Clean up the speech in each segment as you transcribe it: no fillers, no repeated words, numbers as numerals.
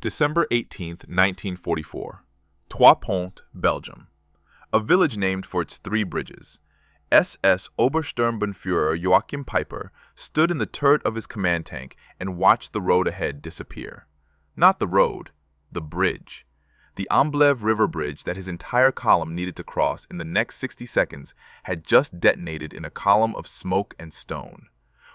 December 18, 1944. Trois Ponts, Belgium. A village named for its three bridges. SS Obersturmbannführer Joachim Peiper stood in the turret of his command tank and watched the road ahead disappear. Not the road, the bridge. The Meuse River bridge that his entire column needed to cross in the next 60 seconds had just detonated in a column of smoke and stone.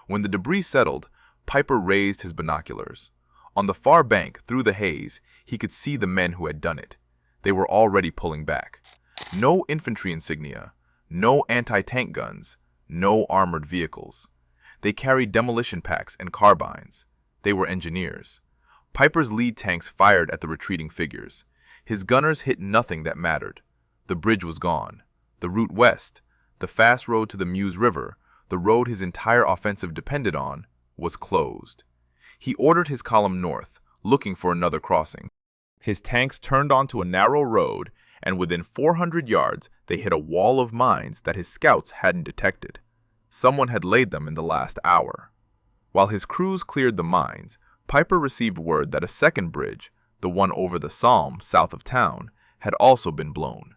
When the debris settled, Peiper raised his binoculars. On the far bank, through the haze, he could see the men who had done it. They were already pulling back. No infantry insignia, no anti-tank guns, no armored vehicles. They carried demolition packs and carbines. They were engineers. Peiper's lead tanks fired at the retreating figures. His gunners hit nothing that mattered. The bridge was gone. The route west, the fast road to the Meuse River, the road his entire offensive depended on, was closed. He ordered his column north, looking for another crossing. His tanks turned onto a narrow road, and within 400 yards, they hit a wall of mines that his scouts hadn't detected. Someone had laid them in the last hour. While his crews cleared the mines, Peiper received word that a second bridge, the one over the Somme south of town, had also been blown.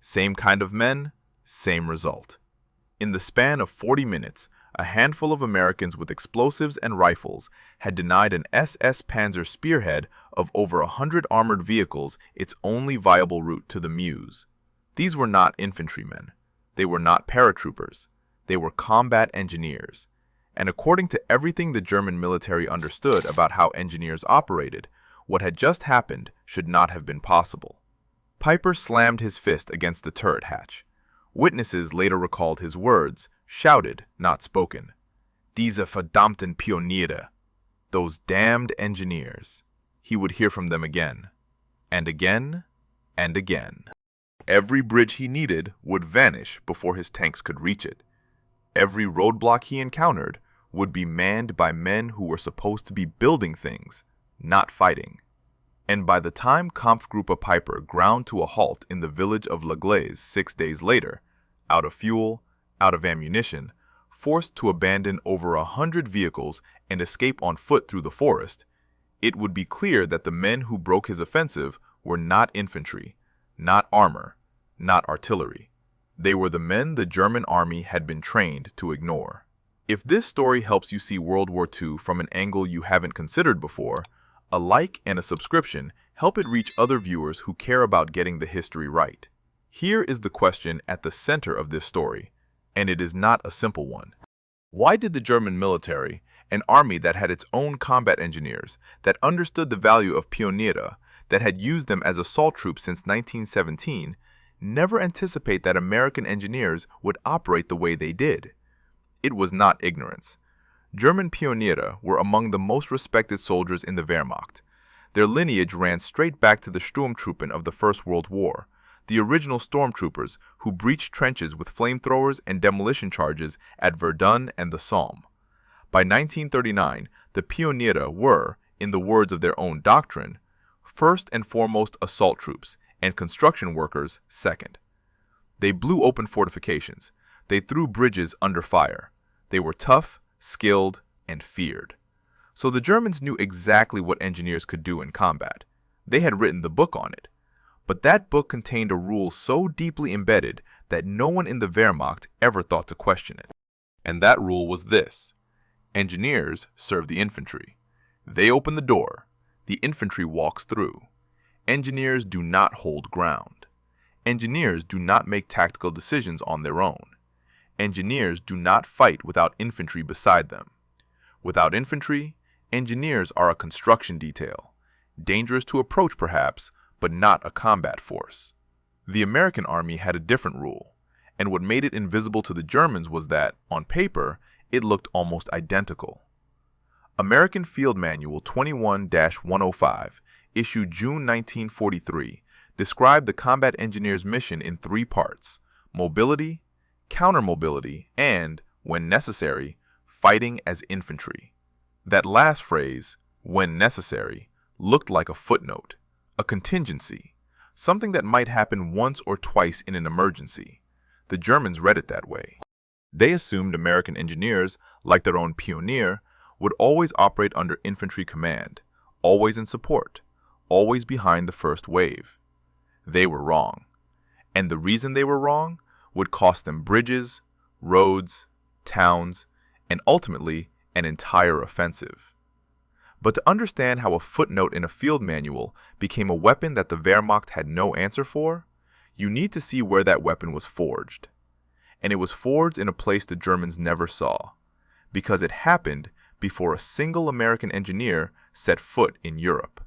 Same kind of men, same result. In the span of 40 minutes, a handful of Americans with explosives and rifles had denied an SS Panzer spearhead of over 100 armored vehicles its only viable route to the Meuse. These were not infantrymen. They were not paratroopers. They were combat engineers. And according to everything the German military understood about how engineers operated, what had just happened should not have been possible. Peiper slammed his fist against the turret hatch. Witnesses later recalled his words, shouted, not spoken. Diese verdammten Pioniere. Those damned engineers. He would hear from them again. And again, and again. Every bridge he needed would vanish before his tanks could reach it. Every roadblock he encountered would be manned by men who were supposed to be building things, not fighting. And by the time Kampfgruppe Peiper ground to a halt in the village of La Glaise 6 days later, out of fuel, out of ammunition, forced to abandon over 100 vehicles and escape on foot through the forest, it would be clear that the men who broke his offensive were not infantry, not armor, not artillery. They were the men the German army had been trained to ignore. If this story helps you see World War II from an angle you haven't considered before, a like and a subscription help it reach other viewers who care about getting the history right. Here is the question at the center of this story, and it is not a simple one. Why did the German military, an army that had its own combat engineers, that understood the value of Pioniere, that had used them as assault troops since 1917, never anticipate that American engineers would operate the way they did? It was not ignorance. German Pioniere were among the most respected soldiers in the Wehrmacht. Their lineage ran straight back to the Sturmtruppen of the First World War, the original stormtroopers who breached trenches with flamethrowers and demolition charges at Verdun and the Somme. By 1939, the Pioniere were, in the words of their own doctrine, first and foremost assault troops, and construction workers second. They blew open fortifications. They threw bridges under fire. They were tough, skilled, and feared. So the Germans knew exactly what engineers could do in combat. They had written the book on it. But that book contained a rule so deeply embedded that no one in the Wehrmacht ever thought to question it. And that rule was this: engineers serve the infantry. They open the door. The infantry walks through. Engineers do not hold ground. Engineers do not make tactical decisions on their own. Engineers do not fight without infantry beside them. Without infantry, engineers are a construction detail, dangerous to approach perhaps, but not a combat force. The American army had a different rule, and what made it invisible to the Germans was that, on paper, it looked almost identical. American Field Manual 21-105, issued June 1943, described the combat engineer's mission in 3 parts: mobility, counter-mobility, and, when necessary, fighting as infantry. That last phrase, when necessary, looked like a footnote, a contingency, something that might happen once or twice in an emergency. The Germans read it that way. They assumed American engineers, like their own Pioniere, would always operate under infantry command, always in support, always behind the first wave. They were wrong. And the reason they were wrong would cost them bridges, roads, towns, and ultimately an entire offensive. But to understand how a footnote in a field manual became a weapon that the Wehrmacht had no answer for, you need to see where that weapon was forged. And it was forged in a place the Germans never saw, because it happened before a single American engineer set foot in Europe.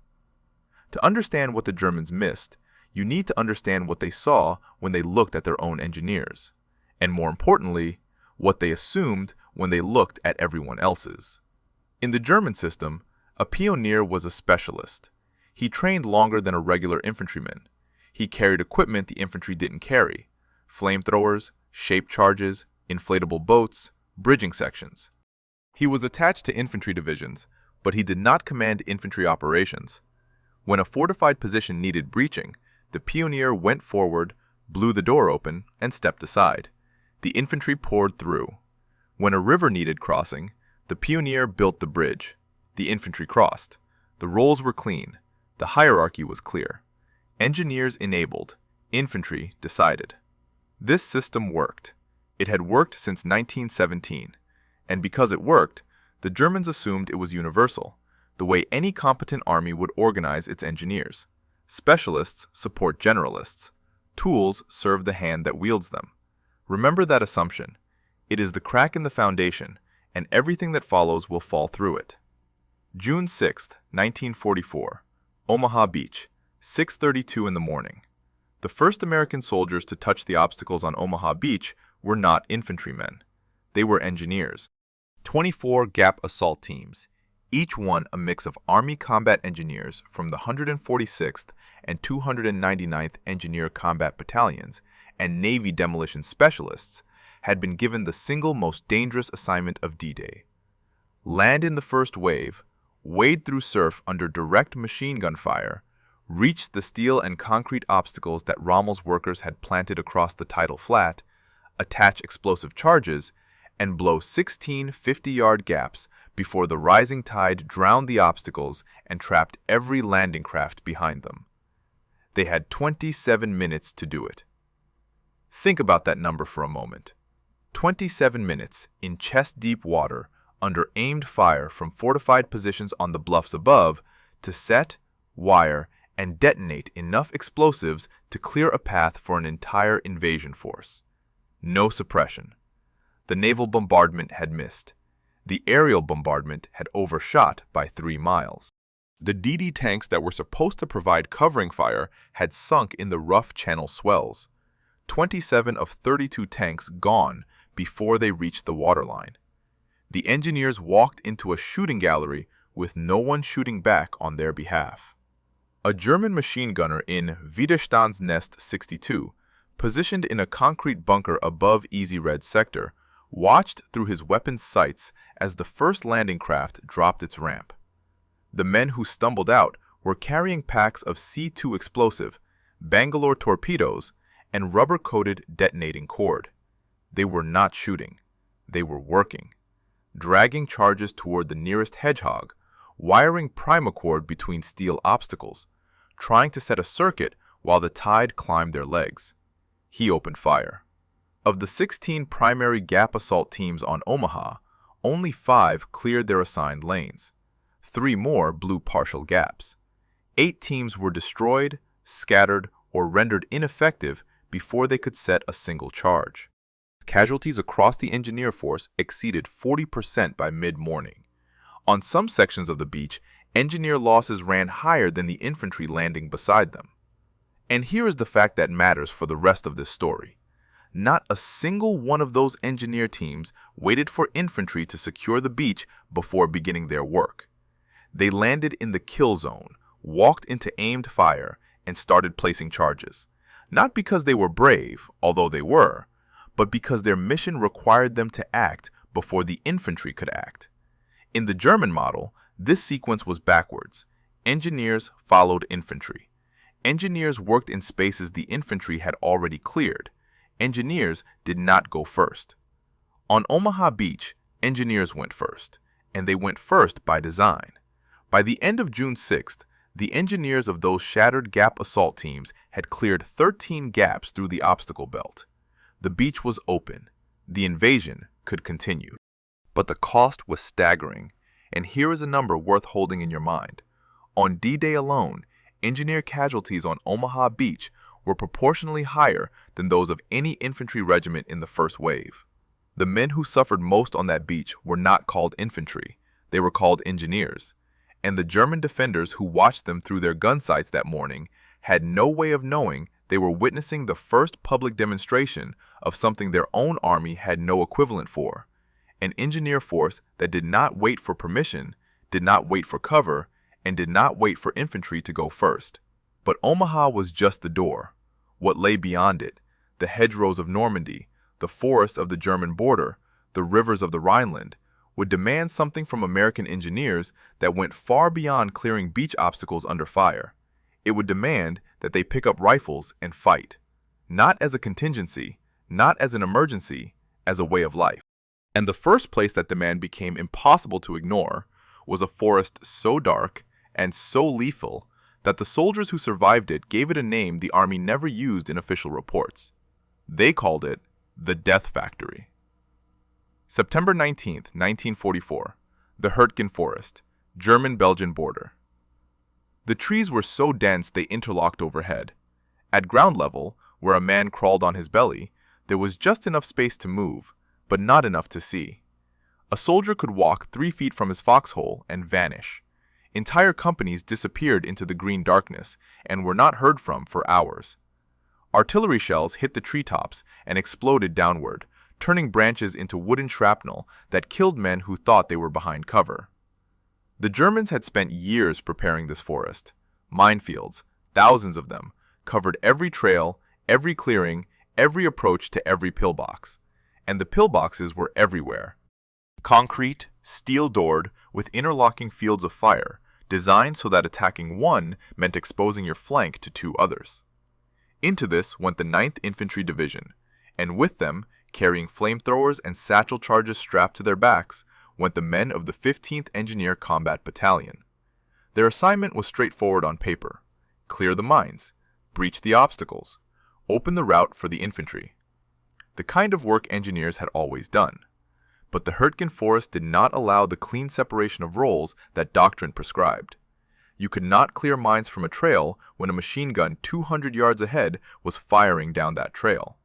To understand what the Germans missed, you need to understand what they saw when they looked at their own engineers, and more importantly, what they assumed when they looked at everyone else's. In the German system, a Pioniere was a specialist. He trained longer than a regular infantryman. He carried equipment the infantry didn't carry: flamethrowers, shape charges, inflatable boats, bridging sections. He was attached to infantry divisions, but he did not command infantry operations. When a fortified position needed breaching, the Pioniere went forward, blew the door open, and stepped aside. The infantry poured through. When a river needed crossing, the Pioniere built the bridge. The infantry crossed. The roles were clean. The hierarchy was clear. Engineers enabled. Infantry decided. This system worked. It had worked since 1917. And because it worked, the Germans assumed it was universal, the way any competent army would organize its engineers. Specialists support generalists. Tools serve the hand that wields them. Remember that assumption. It is the crack in the foundation, and everything that follows will fall through it. June 6, 1944, Omaha Beach, 6:32 in the morning. The first American soldiers to touch the obstacles on Omaha Beach were not infantrymen. They were engineers. 24 Gap assault teams, each one a mix of Army combat engineers from the 146th and 299th Engineer Combat Battalions and Navy demolition specialists, had been given the single most dangerous assignment of D-Day. Land in the first wave, wade through surf under direct machine gun fire, reach the steel and concrete obstacles that Rommel's workers had planted across the tidal flat, attach explosive charges, and blow 16 50-yard gaps before the rising tide drowned the obstacles and trapped every landing craft behind them. They had 27 minutes to do it. Think about that number for a moment. 27 minutes in chest-deep water under aimed fire from fortified positions on the bluffs above to set, wire, and detonate enough explosives to clear a path for an entire invasion force. No suppression. The naval bombardment had missed. The aerial bombardment had overshot by 3 miles. The DD tanks that were supposed to provide covering fire had sunk in the rough channel swells. 27 of 32 tanks gone before they reached the waterline. The engineers walked into a shooting gallery with no one shooting back on their behalf. A German machine gunner in Widerstandsnest 62, positioned in a concrete bunker above Easy Red sector, watched through his weapon's sights as the first landing craft dropped its ramp. The men who stumbled out were carrying packs of C2 explosive, Bangalore torpedoes, and rubber-coated detonating cord. They were not shooting. They were working, dragging charges toward the nearest hedgehog, wiring primacord between steel obstacles, trying to set a circuit while the tide climbed their legs. He opened fire. Of the 16 primary gap assault teams on Omaha, only 5 cleared their assigned lanes. 3 more blew partial gaps. 8 teams were destroyed, scattered, or rendered ineffective before they could set a single charge. Casualties across the engineer force exceeded 40% by mid-morning. On some sections of the beach, engineer losses ran higher than the infantry landing beside them. And here is the fact that matters for the rest of this story. Not a single one of those engineer teams waited for infantry to secure the beach before beginning their work. They landed in the kill zone, walked into aimed fire, and started placing charges. Not because they were brave, although they were, but because their mission required them to act before the infantry could act. In the German model, this sequence was backwards. Engineers followed infantry. Engineers worked in spaces the infantry had already cleared. Engineers did not go first. On Omaha Beach, engineers went first, and they went first by design. By the end of June 6th, The engineers of those shattered gap assault teams had cleared 13 gaps through the obstacle belt. The beach was open. The invasion could continue. But the cost was staggering, and here is a number worth holding in your mind. On D-Day alone, engineer casualties on Omaha Beach were proportionally higher than those of any infantry regiment in the first wave. The men who suffered most on that beach were not called infantry, they were called engineers, and the German defenders who watched them through their gun sights that morning had no way of knowing they were witnessing the first public demonstration of something their own army had no equivalent for, an engineer force that did not wait for permission, did not wait for cover, and did not wait for infantry to go first. But Omaha was just the door. What lay beyond it, the hedgerows of Normandy, the forests of the German border, the rivers of the Rhineland, would demand something from American engineers that went far beyond clearing beach obstacles under fire. It would demand that they pick up rifles and fight, not as a contingency, not as an emergency, as a way of life. And the first place that demand became impossible to ignore was a forest so dark and so lethal that the soldiers who survived it gave it a name the Army never used in official reports. They called it the Death Factory. September 19, 1944, the Hürtgen Forest, German-Belgian border. The trees were so dense they interlocked overhead. At ground level, where a man crawled on his belly, there was just enough space to move, but not enough to see. A soldier could walk 3 feet from his foxhole and vanish. Entire companies disappeared into the green darkness and were not heard from for hours. Artillery shells hit the treetops and exploded downward, turning branches into wooden shrapnel that killed men who thought they were behind cover. The Germans had spent years preparing this forest. Minefields, thousands of them, covered every trail, every clearing, every approach to every pillbox. And the pillboxes were everywhere. Concrete, steel-doored, with interlocking fields of fire, designed so that attacking one meant exposing your flank to 2 others. Into this went the 9th Infantry Division, and with them, carrying flamethrowers and satchel charges strapped to their backs, went the men of the 15th Engineer Combat Battalion. Their assignment was straightforward on paper: clear the mines, breach the obstacles, open the route for the infantry. The kind of work engineers had always done. But the Hürtgen Forest did not allow the clean separation of roles that doctrine prescribed. You could not clear mines from a trail when a machine gun 200 yards ahead was firing down that trail.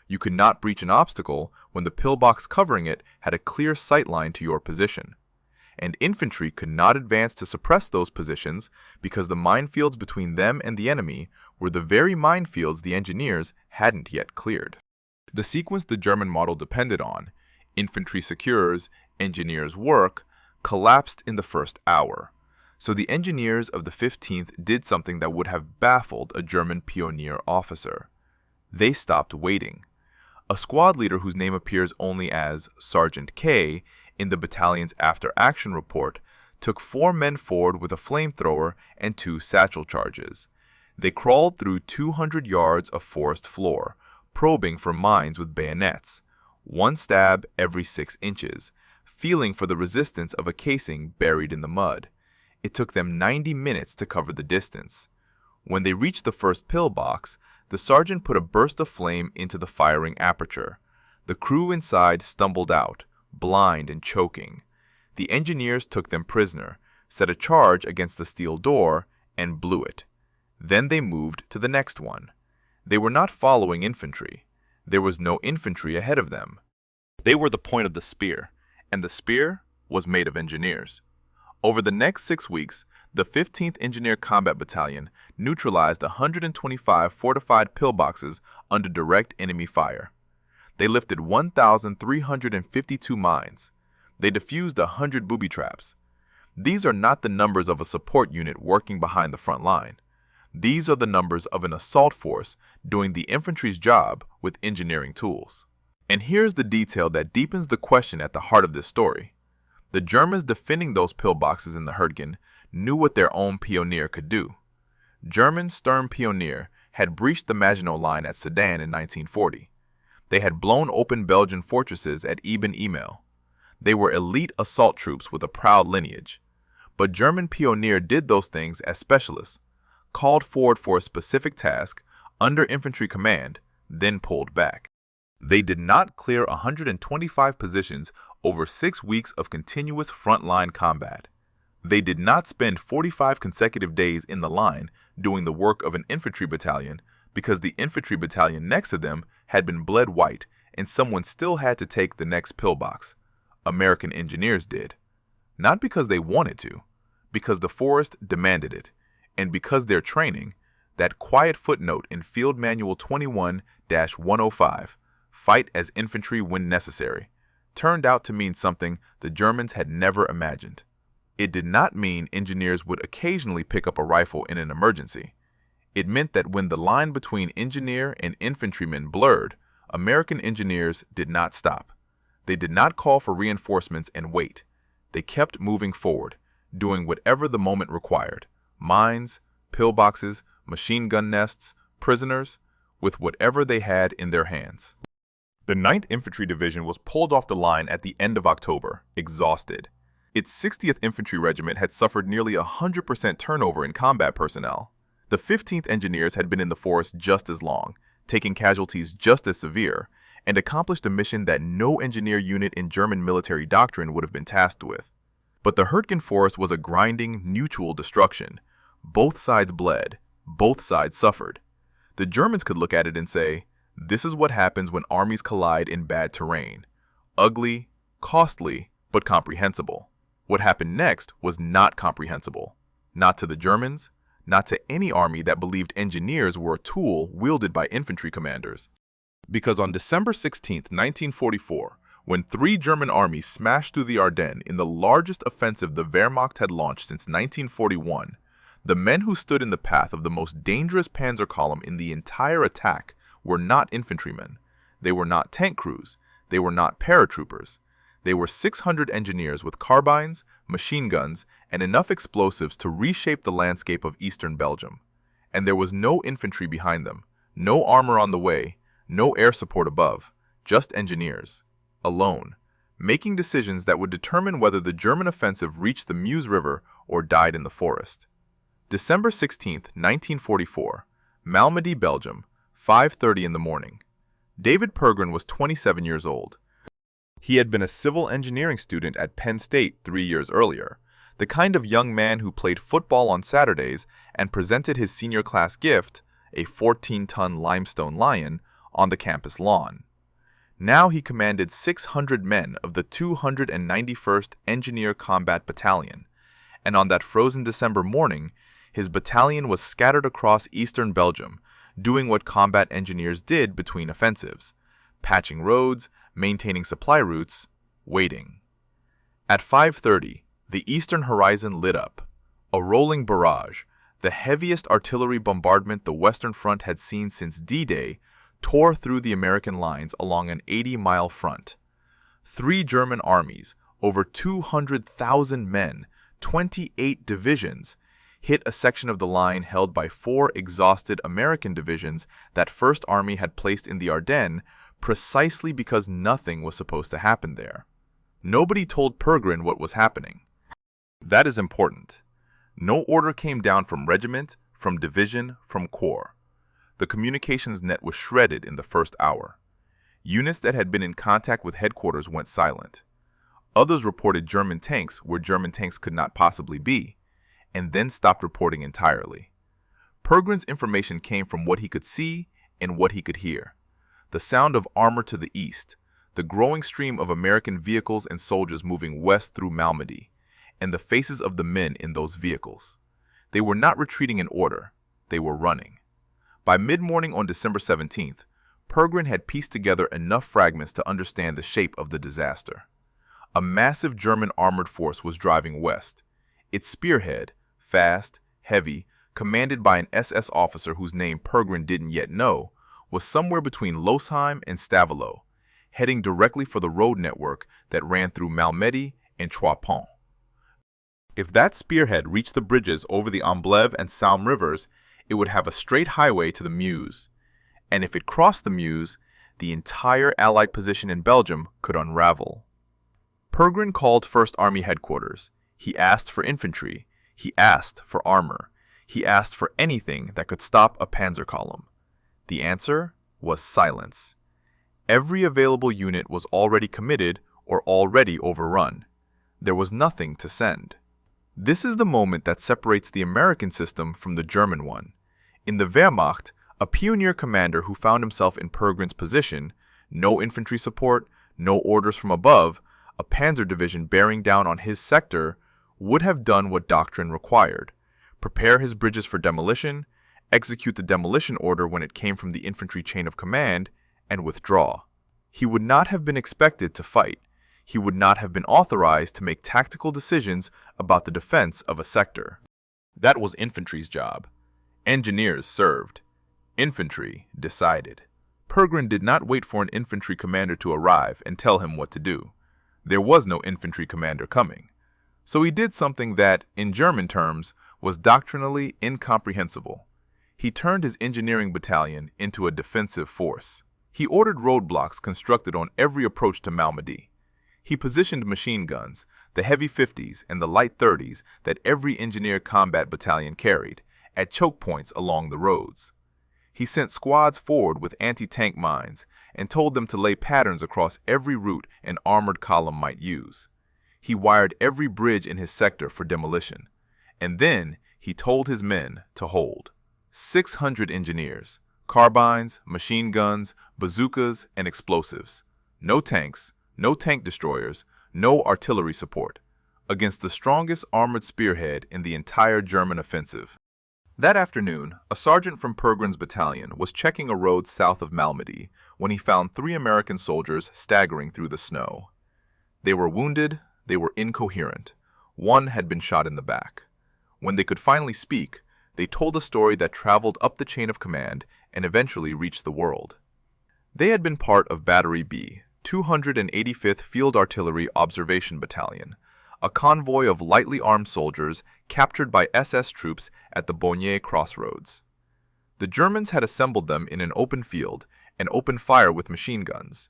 You could not breach an obstacle when the pillbox covering it had a clear sight line to your position. And infantry could not advance to suppress those positions because the minefields between them and the enemy were the very minefields the engineers hadn't yet cleared. The sequence the German model depended on, infantry secures, engineers work, collapsed in the first hour. So the engineers of the 15th did something that would have baffled a German Pioniere officer. They stopped waiting. A squad leader whose name appears only as Sergeant K in the battalion's after-action report took 4 men forward with a flamethrower and 2 satchel charges. They crawled through 200 yards of forest floor, probing for mines with bayonets, 1 stab every 6 inches, feeling for the resistance of a casing buried in the mud. It took them 90 minutes to cover the distance. When they reached the first pillbox, the sergeant put a burst of flame into the firing aperture. The crew inside stumbled out, blind and choking. The engineers took them prisoner, set a charge against the steel door, and blew it. Then they moved to the next one. They were not following infantry. There was no infantry ahead of them. They were the point of the spear, and the spear was made of engineers. Over the next 6 weeks, the 15th Engineer Combat Battalion neutralized 125 fortified pillboxes under direct enemy fire. They lifted 1,352 mines. They defused 100 booby traps. These are not the numbers of a support unit working behind the front line. These are the numbers of an assault force doing the infantry's job with engineering tools. And here's the detail that deepens the question at the heart of this story. The Germans defending those pillboxes in the Hürtgen knew what their own Pioniere could do. German Sturm Pioniere had breached the Maginot Line at Sedan in 1940. They had blown open Belgian fortresses at Eben Emael. They were elite assault troops with a proud lineage. but German Pioniere did those things as specialists, called forward for a specific task under infantry command, then pulled back. They did not clear 125 positions over 6 weeks of continuous frontline combat. They did not spend 45 consecutive days in the line doing the work of an infantry battalion because the infantry battalion next to them had been bled white and someone still had to take the next pillbox. American engineers did. Not because they wanted to, because the forest demanded it, and because their training, that quiet footnote in Field Manual 21-105, fight as infantry when necessary, turned out to mean something the Germans had never imagined. It did not mean engineers would occasionally pick up a rifle in an emergency. It meant that when the line between engineer and infantryman blurred, American engineers did not stop. They did not call for reinforcements and wait. They kept moving forward, doing whatever the moment required. Mines, pillboxes, machine gun nests, prisoners, with whatever they had in their hands. The 9th Infantry Division was pulled off the line at the end of October, exhausted. Its 60th Infantry Regiment had suffered nearly 100% turnover in combat personnel. The 15th Engineers had been in the forest just as long, taking casualties just as severe, and accomplished a mission that no engineer unit in German military doctrine would have been tasked with. But the Hürtgen Forest was a grinding, mutual destruction. Both sides bled. Both sides suffered. The Germans could look at it and say, this is what happens when armies collide in bad terrain. Ugly, costly, but comprehensible. What happened next was not comprehensible. Not to the Germans, not to any army that believed engineers were a tool wielded by infantry commanders. Because on December 16, 1944, when 3 German armies smashed through the Ardennes in the largest offensive the Wehrmacht had launched since 1941, the men who stood in the path of the most dangerous panzer column in the entire attack were not infantrymen. They were not tank crews. They were not paratroopers. They were 600 engineers with carbines, machine guns, and enough explosives to reshape the landscape of eastern Belgium. And there was no infantry behind them, no armor on the way, no air support above, just engineers, alone, making decisions that would determine whether the German offensive reached the Meuse River or died in the forest. December 16, 1944, Malmedy, Belgium, 5:30 in the morning. David Pergrin was 27 years old. He had been a civil engineering student at Penn State 3 years earlier, the kind of young man who played football on Saturdays and presented his senior class gift, a 14-ton limestone lion, on the campus lawn. Now he commanded 600 men of the 291st Engineer Combat Battalion, and on that frozen December morning, his battalion was scattered across eastern Belgium, doing what combat engineers did between offensives, patching roads, maintaining supply routes, waiting. At 5:30, the eastern horizon lit up. A rolling barrage, the heaviest artillery bombardment the Western Front had seen since D-Day, tore through the American lines along an 80-mile front. 3 German armies, over 200,000 men, 28 divisions, hit a section of the line held by 4 exhausted American divisions that First Army had placed in the Ardennes precisely because nothing was supposed to happen there. Nobody told Pergrin what was happening. That is important. No order came down from regiment, from division, from corps. The communications net was shredded in the first hour. Units that had been in contact with headquarters went silent. Others reported German tanks where German tanks could not possibly be, and then stopped reporting entirely. Pergrin's information came from what he could see and what he could hear. The sound of armor to the east, the growing stream of American vehicles and soldiers moving west through Malmedy, and the faces of the men in those vehicles. They were not retreating in order, they were running. By mid-morning on December 17th, Pergrin had pieced together enough fragments to understand the shape of the disaster. A massive German armored force was driving west. Its spearhead, fast, heavy, commanded by an SS officer whose name Pergrin didn't yet know, was somewhere between Losheim and Stavelot, heading directly for the road network that ran through Malmedy and Trois Ponts. If that spearhead reached the bridges over the Amblève and Somme rivers, it would have a straight highway to the Meuse, and if it crossed the Meuse, the entire Allied position in Belgium could unravel. Pergrin called First Army headquarters. He asked for infantry. He asked for armor. He asked for anything that could stop a panzer column. The answer was silence. Every available unit was already committed or already overrun. There was nothing to send. This is the moment that separates the American system from the German one. In the Wehrmacht, a Pioniere commander who found himself in Pergrin's position, no infantry support, no orders from above, a panzer division bearing down on his sector, would have done what doctrine required: prepare his bridges for demolition, execute the demolition order when it came from the infantry chain of command, and withdraw. He would not have been expected to fight. He would not have been authorized to make tactical decisions about the defense of a sector. That was infantry's job. Engineers served. Infantry decided. Pergrin did not wait for an infantry commander to arrive and tell him what to do. There was no infantry commander coming. So he did something that, in German terms, was doctrinally incomprehensible. He turned his engineering battalion into a defensive force. He ordered roadblocks constructed on every approach to Malmedy. He positioned machine guns, the heavy 50s and the light 30s that every engineer combat battalion carried, at choke points along the roads. He sent squads forward with anti-tank mines and told them to lay patterns across every route an armored column might use. He wired every bridge in his sector for demolition. And then he told his men to hold. 600 engineers, carbines, machine guns, bazookas, and explosives. No tanks, no tank destroyers, no artillery support, against the strongest armored spearhead in the entire German offensive. That afternoon, a sergeant from Pergrin's battalion was checking a road south of Malmedy when he found 3 American soldiers staggering through the snow. They were wounded, they were incoherent. One had been shot in the back. When they could finally speak, they told a story that traveled up the chain of command and eventually reached the world. They had been part of Battery B, 285th Field Artillery Observation Battalion, a convoy of lightly armed soldiers captured by SS troops at the Bonnier crossroads. The Germans had assembled them in an open field and opened fire with machine guns.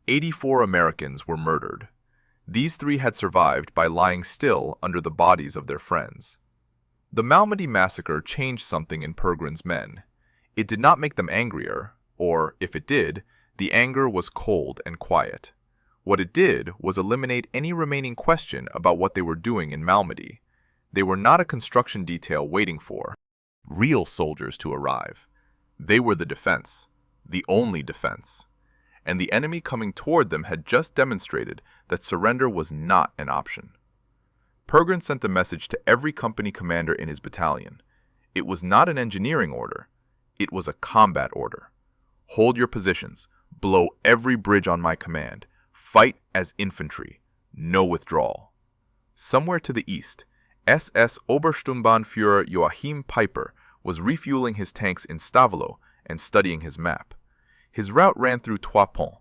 84 Americans were murdered. These 3 had survived by lying still under the bodies of their friends. The Malmedy massacre changed something in Pergrin's men. It did not make them angrier, or, if it did, the anger was cold and quiet. What it did was eliminate any remaining question about what they were doing in Malmedy. They were not a construction detail waiting for real soldiers to arrive. They were the defense, the only defense. And the enemy coming toward them had just demonstrated that surrender was not an option. Pergrin sent a message to every company commander in his battalion. It was not an engineering order. It was a combat order. Hold your positions. Blow every bridge on my command. Fight as infantry. No withdrawal. Somewhere to the east, SS Obersturmbannführer Joachim Peiper was refueling his tanks in Stavelot and studying his map. His route ran through Trois Ponts,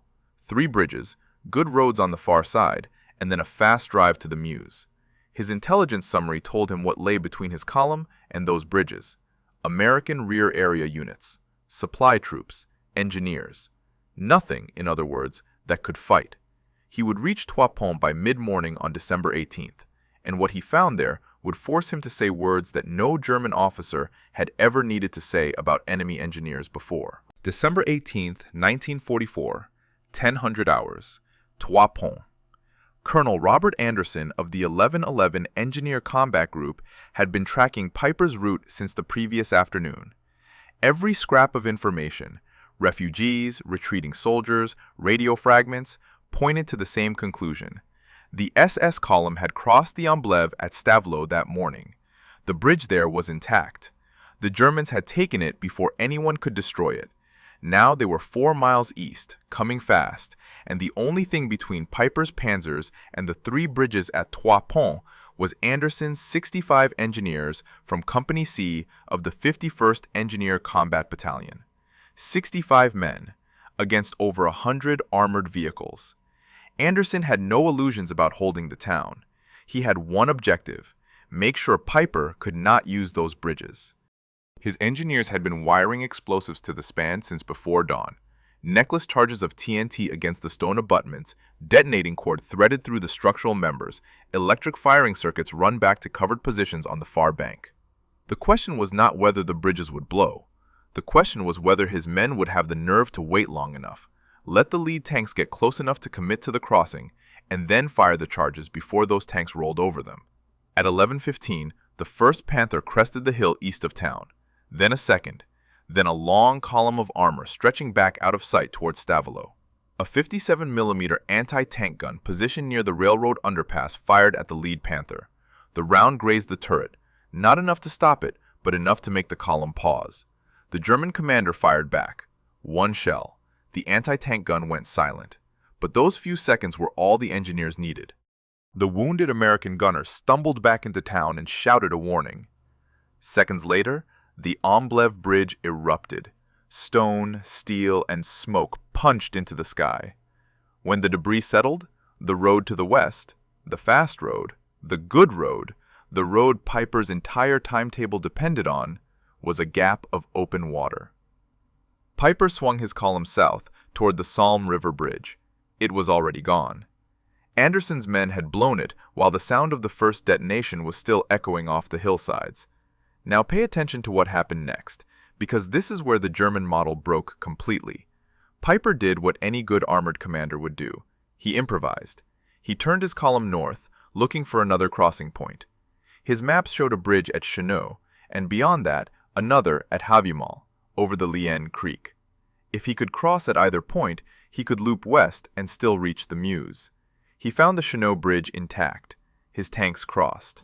3 bridges, good roads on the far side, and then a fast drive to the Meuse. His intelligence summary told him what lay between his column and those bridges: American rear area units, supply troops, engineers. Nothing, in other words, that could fight. He would reach Trois Ponts by mid-morning on December 18th, and what he found there would force him to say words that no German officer had ever needed to say about enemy engineers before. December 18th, 1944, 1000 hours, Trois Ponts. Colonel Robert Anderson of the 1111 Engineer Combat Group had been tracking Peiper's route since the previous afternoon. Every scrap of information, refugees, retreating soldiers, radio fragments, pointed to the same conclusion. The SS column had crossed the Amblève at Stavelot that morning. The bridge there was intact. The Germans had taken it before anyone could destroy it. Now they were 4 miles east, coming fast, and the only thing between Peiper's panzers and the 3 bridges at Trois Ponts was Anderson's 65 engineers from Company C of the 51st Engineer Combat Battalion. 65 men, against over 100 armored vehicles. Anderson had no illusions about holding the town. He had one objective: make sure Peiper could not use those bridges. His engineers had been wiring explosives to the span since before dawn. necklace charges of TNT against the stone abutments, detonating cord threaded through the structural members, electric firing circuits run back to covered positions on the far bank. The question was not whether the bridges would blow. The question was whether his men would have the nerve to wait long enough, let the lead tanks get close enough to commit to the crossing, and then fire the charges before those tanks rolled over them. At 11:15, the first Panther crested the hill east of town, then a second, then a long column of armor stretching back out of sight towards Stavelot. A 57mm anti-tank gun positioned near the railroad underpass fired at the lead Panther. The round grazed the turret, not enough to stop it, but enough to make the column pause. The German commander fired back. One shell. The anti-tank gun went silent. But those few seconds were all the engineers needed. The wounded American gunner stumbled back into town and shouted a warning. Seconds later, the Amblev bridge erupted. Stone, steel, and smoke punched into the sky. When the debris settled, the road to the west, the fast road, the good road, the road Piper's entire timetable depended on, was a gap of open water. Piper swung his column south toward the Salm River bridge. It was already gone. Anderson's men had blown it while the sound of the first detonation was still echoing off the hillsides. Now pay attention to what happened next, because this is where the German model broke completely. Piper did what any good armored commander would do. He improvised. He turned his column north, looking for another crossing point. His maps showed a bridge at Chenot, and beyond that, another at Havimont, over the Lienne Creek. If he could cross at either point, he could loop west and still reach the Meuse. He found the Chenot bridge intact. His tanks crossed.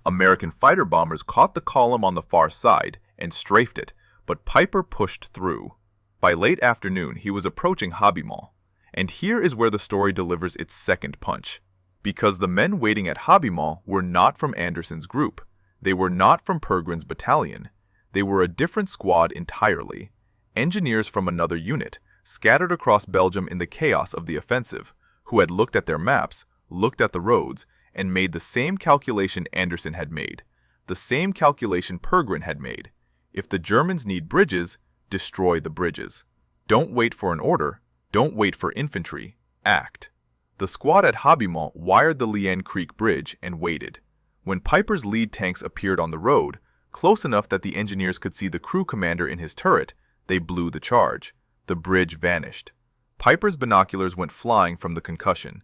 American fighter bombers caught the column on the far side and strafed it, but Piper pushed through. By late afternoon, he was approaching Havimont. And here is where the story delivers its second punch. Because the men waiting at Havimont were not from Anderson's group. They were not from Pergrin's battalion. They were a different squad entirely. Engineers from another unit, scattered across Belgium in the chaos of the offensive, who had looked at their maps, looked at the roads, and made the same calculation Anderson had made, the same calculation Pergrin had made. If the Germans need bridges, destroy the bridges. Don't wait for an order. Don't wait for infantry. Act. The squad at Havimont wired the Lienne Creek bridge and waited. When Piper's lead tanks appeared on the road, close enough that the engineers could see the crew commander in his turret, they blew the charge. The bridge vanished. Piper's binoculars went flying from the concussion.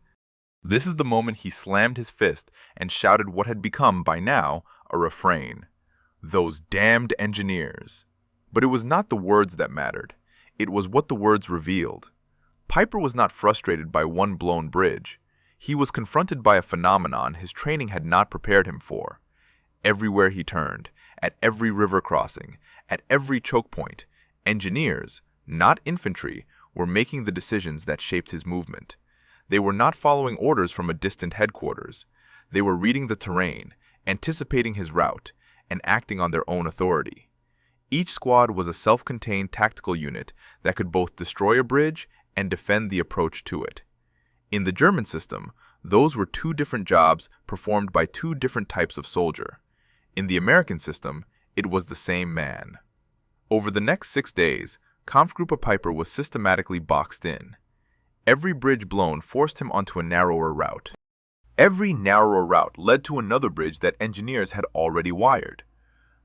This is the moment he slammed his fist and shouted what had become, by now, a refrain. Those damned engineers. But it was not the words that mattered. It was what the words revealed. Piper was not frustrated by one blown bridge. He was confronted by a phenomenon his training had not prepared him for. Everywhere he turned, at every river crossing, at every choke point, engineers, not infantry, were making the decisions that shaped his movement. They were not following orders from a distant headquarters. They were reading the terrain, anticipating his route, and acting on their own authority. Each squad was a self-contained tactical unit that could both destroy a bridge and defend the approach to it. In the German system, those were two different jobs performed by two different types of soldier. In the American system, it was the same man. Over the next 6 days, Kampfgruppe Piper was systematically boxed in. Every bridge blown forced him onto a narrower route. Every narrower route led to another bridge that engineers had already wired.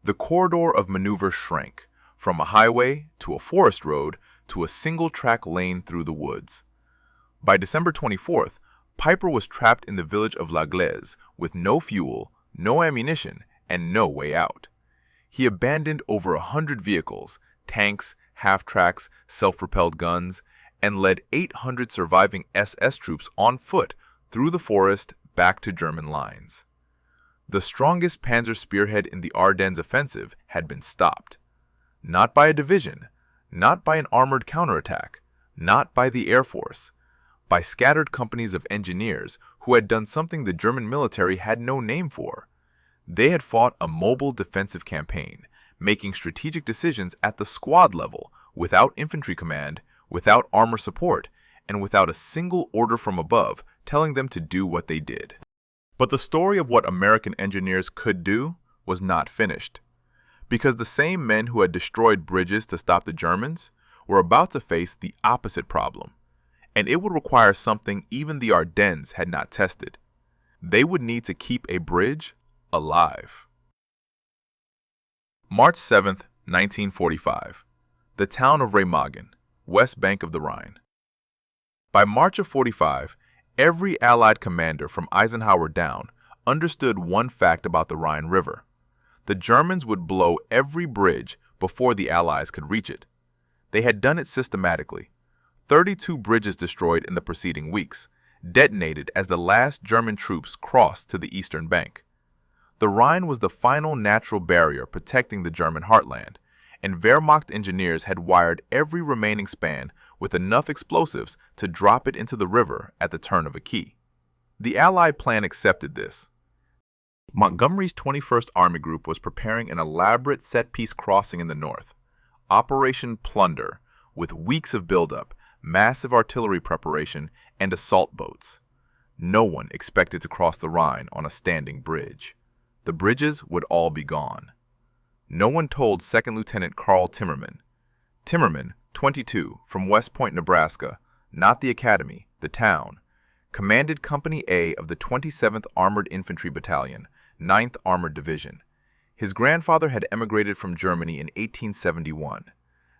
The corridor of maneuver shrank, from a highway to a forest road to a single-track lane through the woods. By December 24th, Piper was trapped in the village of La Glaise with no fuel, no ammunition, and no way out. He abandoned over 100 vehicles, tanks, half-tracks, self-propelled guns, and led 800 surviving SS troops on foot through the forest back to German lines. The strongest panzer spearhead in the Ardennes offensive had been stopped. Not by a division, not by an armored counterattack, not by the Air Force, by scattered companies of engineers who had done something the German military had no name for. They had fought a mobile defensive campaign, making strategic decisions at the squad level, without infantry command, without armor support, and without a single order from above telling them to do what they did. But the story of what American engineers could do was not finished. Because the same men who had destroyed bridges to stop the Germans were about to face the opposite problem, and it would require something even the Ardennes had not tested. They would need to keep a bridge alive. March 7, 1945. The town of Remagen, west bank of the Rhine. By March of 45, every Allied commander from Eisenhower down understood one fact about the Rhine River. The Germans would blow every bridge before the Allies could reach it. They had done it systematically. 32 bridges destroyed in the preceding weeks, detonated as the last German troops crossed to the eastern bank. The Rhine was the final natural barrier protecting the German heartland, and Wehrmacht engineers had wired every remaining span with enough explosives to drop it into the river at the turn of a key. The Allied plan accepted this. Montgomery's 21st Army Group was preparing an elaborate set-piece crossing in the north, Operation Plunder, with weeks of buildup, massive artillery preparation, and assault boats. No one expected to cross the Rhine on a standing bridge. The bridges would all be gone. No one told 2nd Lieutenant Carl Timmerman. Timmerman, 22, from West Point, Nebraska, not the academy, the town, commanded Company A of the 27th Armored Infantry Battalion, 9th Armored Division. His grandfather had emigrated from Germany in 1871.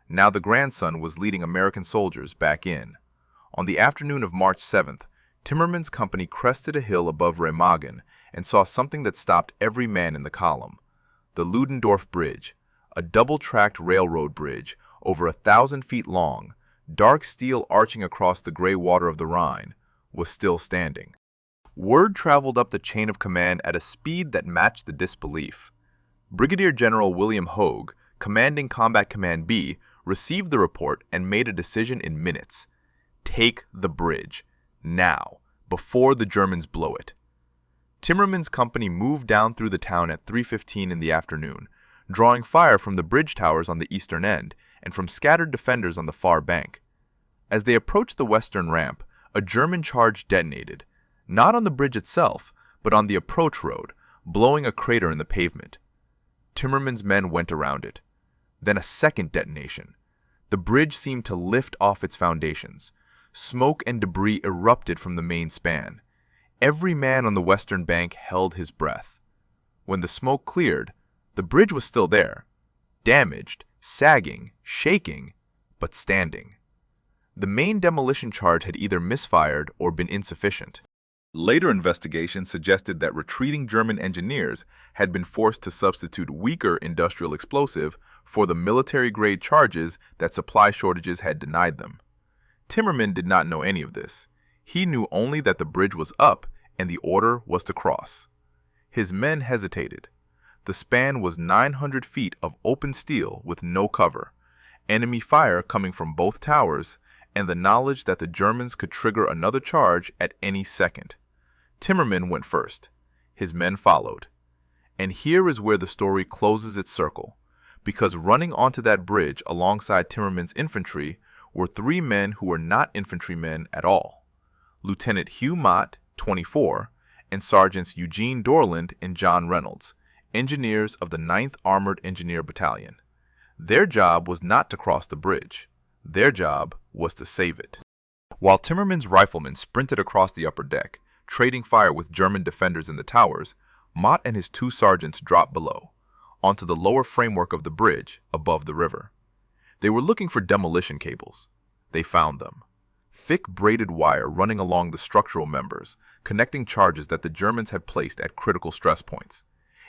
Now the grandson was leading American soldiers back in. On the afternoon of March 7th, Timmerman's company crested a hill above Remagen and saw something that stopped every man in the column. The Ludendorff Bridge, a double-tracked railroad bridge over 1,000 feet long, dark steel arching across the gray water of the Rhine, was still standing. Word traveled up the chain of command at a speed that matched the disbelief. Brigadier General William Hogue, commanding Combat Command B, received the report and made a decision in minutes. Take the bridge, now, before the Germans blow it. Timmerman's company moved down through the town at 3:15 in the afternoon, drawing fire from the bridge towers on the eastern end and from scattered defenders on the far bank. As they approached the western ramp, a German charge detonated, not on the bridge itself, but on the approach road, blowing a crater in the pavement. Timmerman's men went around it. Then a second detonation. The bridge seemed to lift off its foundations. Smoke and debris erupted from the main span. Every man on the western bank held his breath. When the smoke cleared, the bridge was still there, damaged, sagging, shaking, but standing. The main demolition charge had either misfired or been insufficient. Later investigations suggested that retreating German engineers had been forced to substitute weaker industrial explosive for the military-grade charges that supply shortages had denied them. Timmerman did not know any of this. He knew only that the bridge was up and the order was to cross. His men hesitated. The span was 900 feet of open steel with no cover, enemy fire coming from both towers, and the knowledge that the Germans could trigger another charge at any second. Timmerman went first. His men followed. And here is where the story closes its circle, because running onto that bridge alongside Timmerman's infantry were 3 men who were not infantrymen at all. Lieutenant Hugh Mott, 24, and Sergeants Eugene Dorland and John Reynolds, engineers of the 9th Armored Engineer Battalion. Their job was not to cross the bridge. Their job was to save it. While Timmerman's riflemen sprinted across the upper deck, trading fire with German defenders in the towers, Mott and his 2 sergeants dropped below, onto the lower framework of the bridge above the river. They were looking for demolition cables. They found them. Thick braided wire running along the structural members, connecting charges that the Germans had placed at critical stress points.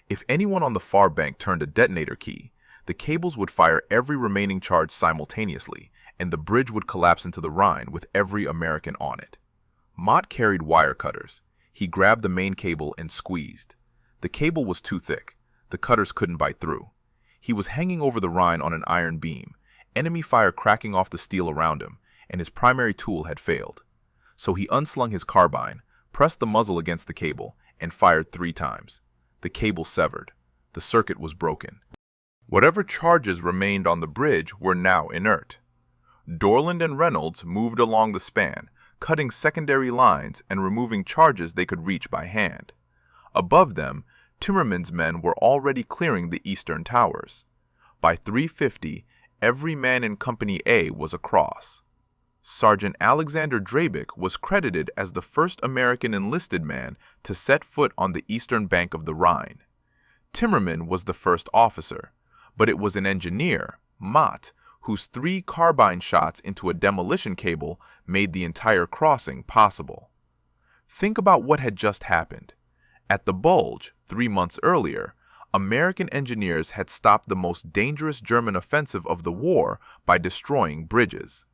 If anyone on the far bank turned a detonator key, the cables would fire every remaining charge simultaneously, and the bridge would collapse into the Rhine with every American on it. Mott carried wire cutters. He grabbed the main cable and squeezed. The cable was too thick. The cutters couldn't bite through. He was hanging over the Rhine on an iron beam, enemy fire cracking off the steel around him, and his primary tool had failed. So he unslung his carbine, pressed the muzzle against the cable, and fired 3 times. The cable severed. The circuit was broken. Whatever charges remained on the bridge were now inert. Dorland and Reynolds moved along the span, cutting secondary lines and removing charges they could reach by hand. Above them, Timmerman's men were already clearing the eastern towers. By 3:50, every man in Company A was a cross. Sergeant Alexander Drabick was credited as the first American enlisted man to set foot on the eastern bank of the Rhine. Timmerman was the first officer, but it was an engineer, Mott, whose 3 carbine shots into a demolition cable made the entire crossing possible. Think about what had just happened. At the Bulge, 3 months earlier, American engineers had stopped the most dangerous German offensive of the war by destroying bridges.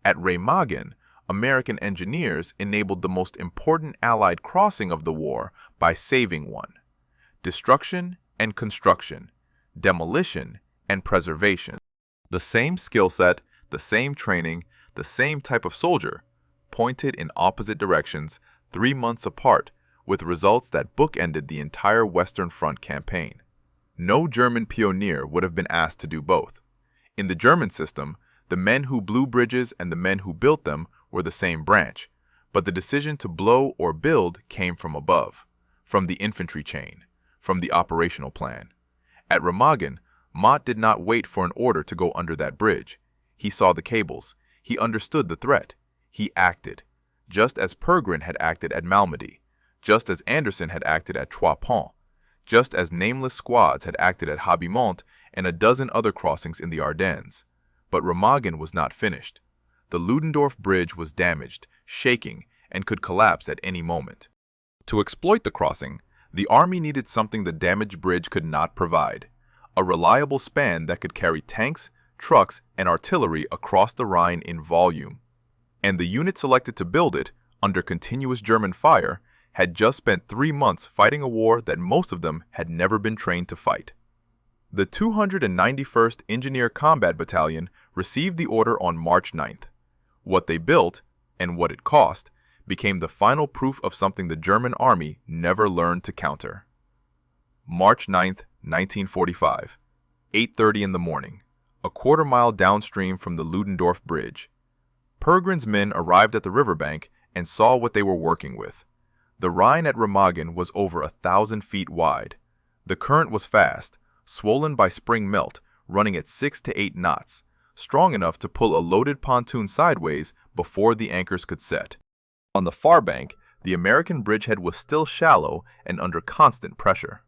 At Remagen, American engineers enabled the most important Allied crossing of the war by saving one. Destruction and construction, demolition and preservation. The same skill set, the same training, the same type of soldier, pointed in opposite directions 3 months apart, with results that bookended the entire Western Front campaign. No German pioneer would have been asked to do both. In the German system, the men who blew bridges and the men who built them were the same branch, but the decision to blow or build came from above, from the infantry chain, from the operational plan. At Remagen, Mott did not wait for an order to go under that bridge. He saw the cables. He understood the threat. He acted, just as Pergrin had acted at Malmedy, just as Anderson had acted at Trois Ponts, just as nameless squads had acted at Habillement and a dozen other crossings in the Ardennes. But Remagen was not finished. The Ludendorff Bridge was damaged, shaking, and could collapse at any moment. To exploit the crossing, the army needed something the damaged bridge could not provide: a reliable span that could carry tanks, trucks, and artillery across the Rhine in volume. And the unit selected to build it, under continuous German fire, had just spent 3 months fighting a war that most of them had never been trained to fight. The 291st Engineer Combat Battalion received the order on March 9th. What they built, and what it cost, became the final proof of something the German army never learned to counter. March 9th, 1945, 8:30 in the morning, a quarter-mile downstream from the Ludendorff Bridge. Pergrin's men arrived at the riverbank and saw what they were working with. The Rhine at Remagen was over 1,000 feet wide. The current was fast, swollen by spring melt, running at 6 to 8 knots, strong enough to pull a loaded pontoon sideways before the anchors could set. On the far bank, the American bridgehead was still shallow and under constant pressure.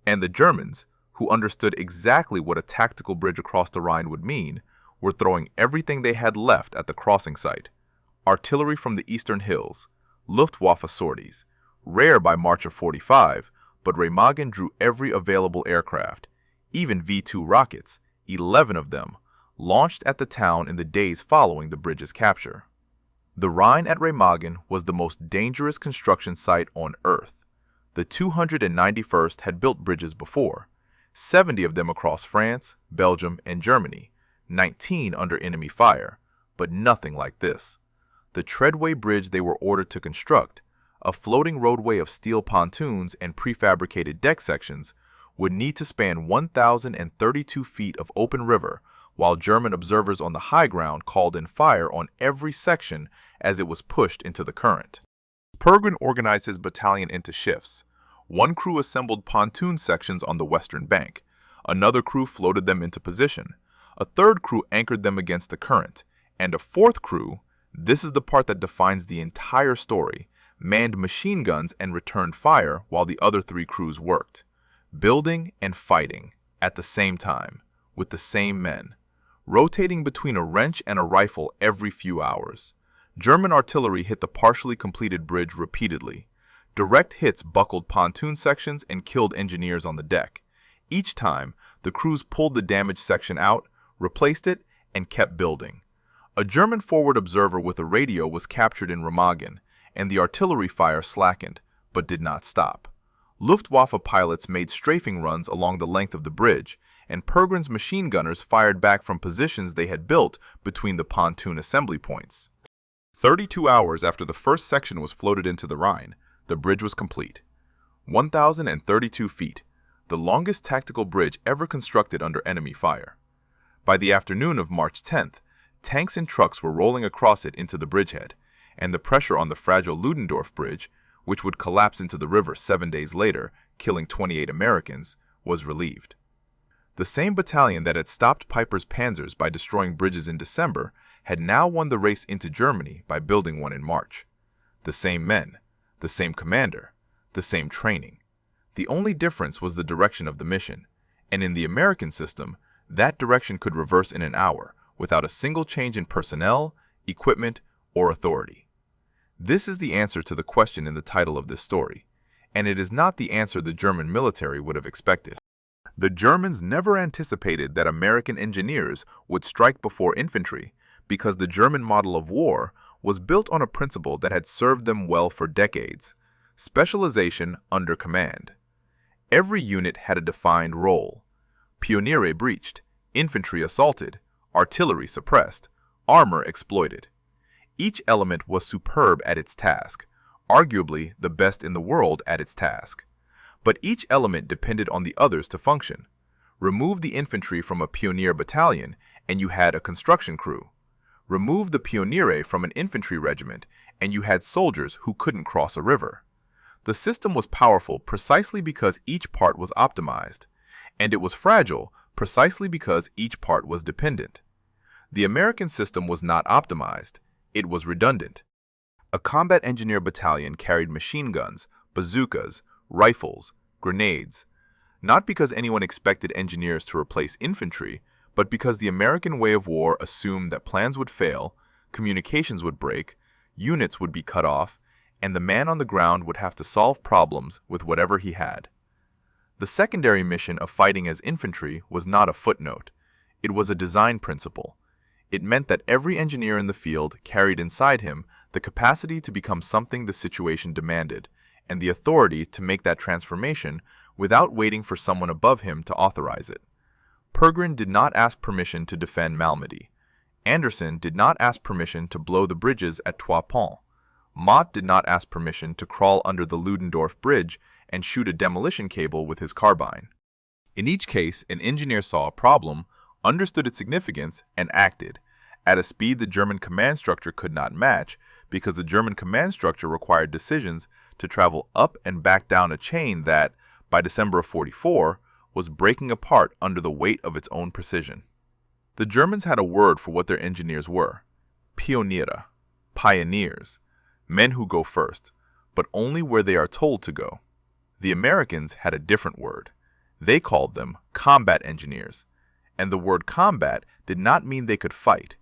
And the Germans, who understood exactly what a tactical bridge across the Rhine would mean, were throwing everything they had left at the crossing site: artillery from the eastern hills, Luftwaffe sorties, rare by March of 45, but Remagen drew every available aircraft, even V-2 rockets, 11 of them, launched at the town in the days following the bridge's capture. The Rhine at Remagen was the most dangerous construction site on Earth. The 291st had built bridges before, 70 of them across France, Belgium, and Germany, 19 under enemy fire, but nothing like this. The treadway bridge they were ordered to construct, a floating roadway of steel pontoons and prefabricated deck sections, would need to span 1,032 feet of open river, while German observers on the high ground called in fire on every section as it was pushed into the current. Pergrin organized his battalion into shifts. One crew assembled pontoon sections on the western bank. Another crew floated them into position. A third crew anchored them against the current. And a fourth crew, this is the part that defines the entire story, manned machine guns and returned fire while the other 3 crews worked. Building and fighting at the same time, with the same men, rotating between a wrench and a rifle every few hours. German artillery hit the partially completed bridge repeatedly. Direct hits buckled pontoon sections and killed engineers on the deck. Each time, the crews pulled the damaged section out, replaced it, and kept building. A German forward observer with a radio was captured in Remagen, and the artillery fire slackened, but did not stop. Luftwaffe pilots made strafing runs along the length of the bridge, and Pergrin's machine gunners fired back from positions they had built between the pontoon assembly points. 32 hours after the first section was floated into the Rhine, the bridge was complete. 1,032 feet, the longest tactical bridge ever constructed under enemy fire. By the afternoon of March 10th, tanks and trucks were rolling across it into the bridgehead, and the pressure on the fragile Ludendorff Bridge, which would collapse into the river 7 days later, killing 28 Americans, was relieved. The same battalion that had stopped Piper's panzers by destroying bridges in December had now won the race into Germany by building one in March. The same men, the same commander, the same training. The only difference was the direction of the mission, and in the American system, that direction could reverse in an hour without a single change in personnel, equipment, or authority. This is the answer to the question in the title of this story, and it is not the answer the German military would have expected. The Germans never anticipated that American engineers would strike before infantry because the German model of war was built on a principle that had served them well for decades: specialization under command. Every unit had a defined role. Pioniere breached, infantry assaulted, artillery suppressed, armor exploited. Each element was superb at its task, arguably the best in the world at its task. But each element depended on the others to function. Remove the infantry from a Pioniere battalion, and you had a construction crew. Remove the Pioniere from an infantry regiment, and you had soldiers who couldn't cross a river. The system was powerful precisely because each part was optimized, and it was fragile precisely because each part was dependent. The American system was not optimized. It was redundant. A combat engineer battalion carried machine guns, bazookas, rifles, grenades, not because anyone expected engineers to replace infantry, but because the American way of war assumed that plans would fail, communications would break, units would be cut off, and the man on the ground would have to solve problems with whatever he had. The secondary mission of fighting as infantry was not a footnote. It was a design principle. It meant that every engineer in the field carried inside him the capacity to become something the situation demanded, and the authority to make that transformation without waiting for someone above him to authorize it. Pergrin did not ask permission to defend Malmedy. Anderson did not ask permission to blow the bridges at Trois Ponts. Mott did not ask permission to crawl under the Ludendorff Bridge and shoot a demolition cable with his carbine. In each case, an engineer saw a problem, understood its significance, and acted, at a speed the German command structure could not match, because the German command structure required decisions to travel up and back down a chain that, by December of '44, was breaking apart under the weight of its own precision. The Germans had a word for what their engineers were: Pioniere, pioneers, men who go first, but only where they are told to go. The Americans had a different word. They called them combat engineers, and the word combat did not mean they could fight.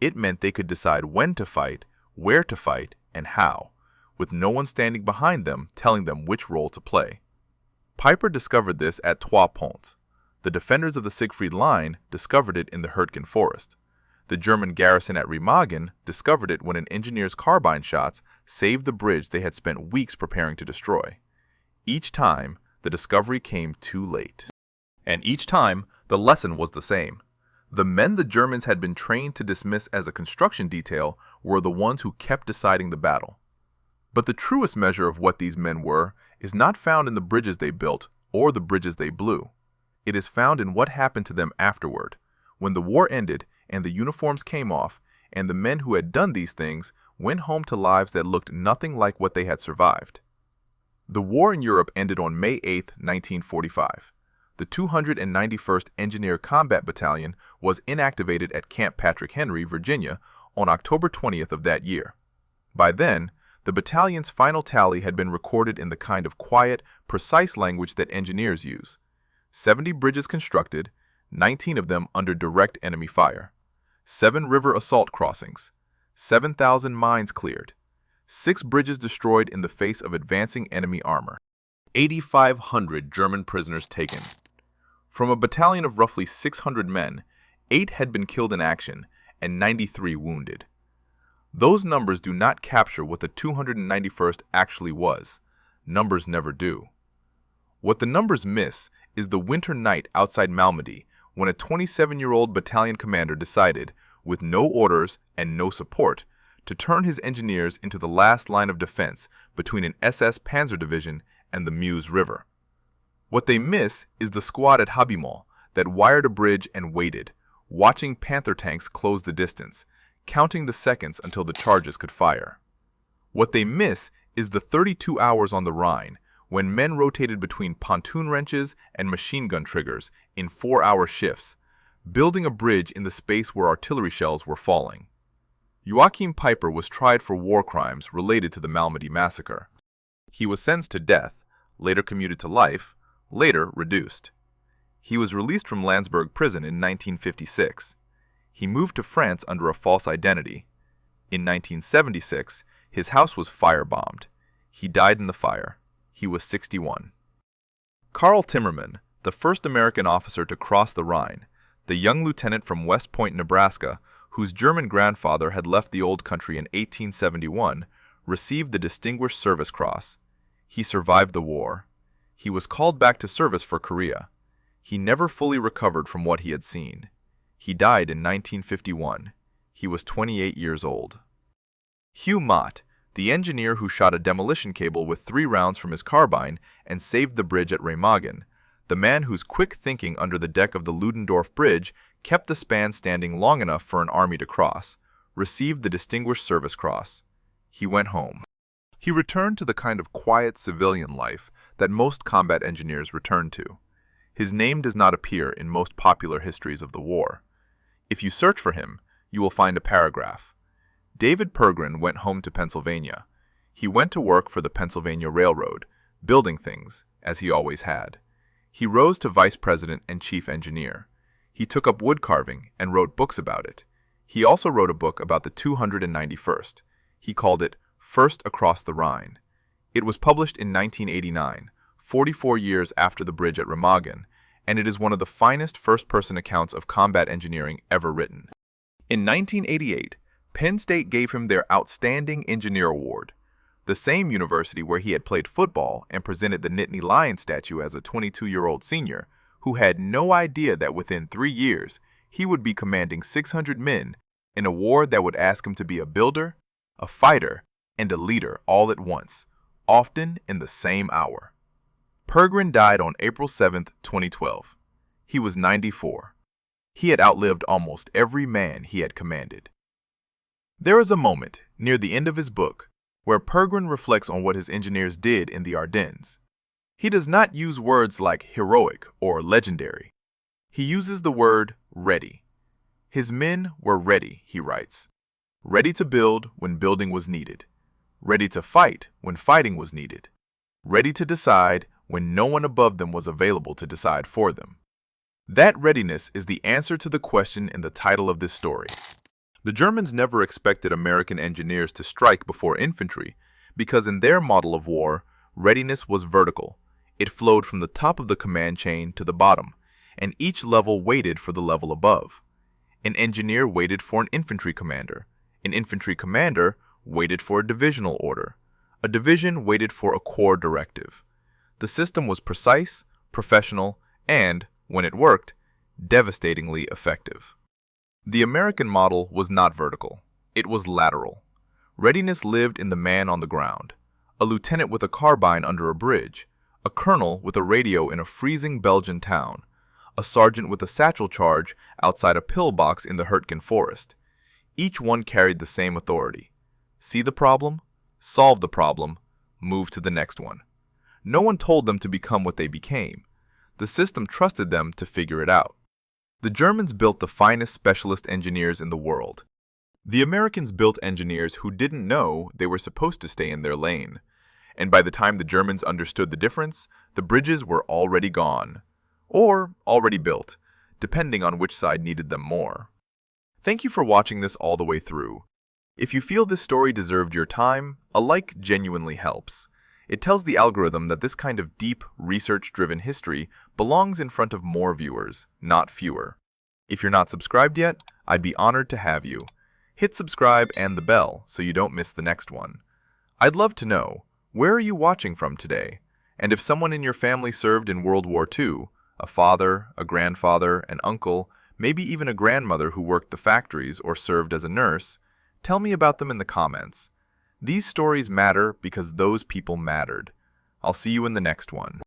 It meant they could decide when to fight, where to fight, and how, with no one standing behind them telling them which role to play. Piper discovered this at Trois Ponts. The defenders of the Siegfried Line discovered it in the Hürtgen Forest. The German garrison at Remagen discovered it when an engineer's carbine shots saved the bridge they had spent weeks preparing to destroy. Each time, the discovery came too late. And each time, the lesson was the same. The men the Germans had been trained to dismiss as a construction detail were the ones who kept deciding the battle. But the truest measure of what these men were is not found in the bridges they built or the bridges they blew. It is found in what happened to them afterward, when the war ended and the uniforms came off, and the men who had done these things went home to lives that looked nothing like what they had survived. The war in Europe ended on May 8, 1945. The 291st Engineer Combat Battalion was inactivated at Camp Patrick Henry, Virginia, on October 20th of that year. By then, the battalion's final tally had been recorded in the kind of quiet, precise language that engineers use. 70 bridges constructed, 19 of them under direct enemy fire. 7 river assault crossings. 7,000 mines cleared. 6 bridges destroyed in the face of advancing enemy armor. 8,500 German prisoners taken. From a battalion of roughly 600 men, 8 had been killed in action and 93 wounded. Those numbers do not capture what the 291st actually was. Numbers never do. What the numbers miss is the winter night outside Malmedy, when a 27-year-old battalion commander decided, with no orders and no support, to turn his engineers into the last line of defense between an SS Panzer division and the Meuse River. What they miss is the squad at Habimont that wired a bridge and waited, watching Panther tanks close the distance, counting the seconds until the charges could fire. What they miss is the 32 hours on the Rhine, when men rotated between pontoon wrenches and machine gun triggers in 4-hour shifts, building a bridge in the space where artillery shells were falling. Joachim Peiper was tried for war crimes related to the Malmedy massacre. He was sentenced to death, later commuted to life, later reduced. He was released from Landsberg prison in 1956. He moved to France under a false identity. In 1976, his house was firebombed. He died in the fire. He was 61. Karl Timmerman, the first American officer to cross the Rhine, the young lieutenant from West Point, Nebraska, whose German grandfather had left the old country in 1871, received the Distinguished Service Cross. He survived the war. He was called back to service for Korea. He never fully recovered from what he had seen. He died in 1951. He was 28 years old. Hugh Mott, the engineer who shot a demolition cable with 3 rounds from his carbine and saved the bridge at Remagen, the man whose quick thinking under the deck of the Ludendorff Bridge kept the span standing long enough for an army to cross, received the Distinguished Service Cross. He went home. He returned to the kind of quiet civilian life that most combat engineers return to. His name does not appear in most popular histories of the war. If you search for him, you will find a paragraph. David Pergrin went home to Pennsylvania. He went to work for the Pennsylvania Railroad, building things, as he always had. He rose to vice president and chief engineer. He took up wood carving and wrote books about it. He also wrote a book about the 291st. He called it First Across the Rhine. It was published in 1989, 44 years after the bridge at Remagen, and it is one of the finest first-person accounts of combat engineering ever written. In 1988, Penn State gave him their Outstanding Engineer Award, the same university where he had played football and presented the Nittany Lion statue as a 22-year-old senior who had no idea that within 3 years he would be commanding 600 men in a war that would ask him to be a builder, a fighter, and a leader all at once, often in the same hour. Pergrin died on April 7, 2012. He was 94. He had outlived almost every man he had commanded. There is a moment, near the end of his book, where Pergrin reflects on what his engineers did in the Ardennes. He does not use words like heroic or legendary. He uses the word ready. His men were ready, he writes. Ready to build when building was needed. Ready to fight when fighting was needed. Ready to decide when no one above them was available to decide for them. That readiness is the answer to the question in the title of this story. The Germans never expected American engineers to strike before infantry because in their model of war, readiness was vertical. It flowed from the top of the command chain to the bottom, and each level waited for the level above. An engineer waited for an infantry commander. An infantry commander waited for a divisional order. A division waited for a corps directive. The system was precise, professional, and, when it worked, devastatingly effective. The American model was not vertical. It was lateral. Readiness lived in the man on the ground, a lieutenant with a carbine under a bridge, a colonel with a radio in a freezing Belgian town, a sergeant with a satchel charge outside a pillbox in the Hürtgen Forest. Each one carried the same authority. See the problem, solve the problem, move to the next one. No one told them to become what they became. The system trusted them to figure it out. The Germans built the finest specialist engineers in the world. The Americans built engineers who didn't know they were supposed to stay in their lane. And by the time the Germans understood the difference, the bridges were already gone. Or already built, depending on which side needed them more. Thank you for watching this all the way through. If you feel this story deserved your time, a like genuinely helps. It tells the algorithm that this kind of deep, research-driven history belongs in front of more viewers, not fewer. If you're not subscribed yet, I'd be honored to have you. Hit subscribe and the bell so you don't miss the next one. I'd love to know, where are you watching from today? And if someone in your family served in World War II, a father, a grandfather, an uncle, maybe even a grandmother who worked the factories or served as a nurse, tell me about them in the comments. These stories matter because those people mattered. I'll see you in the next one.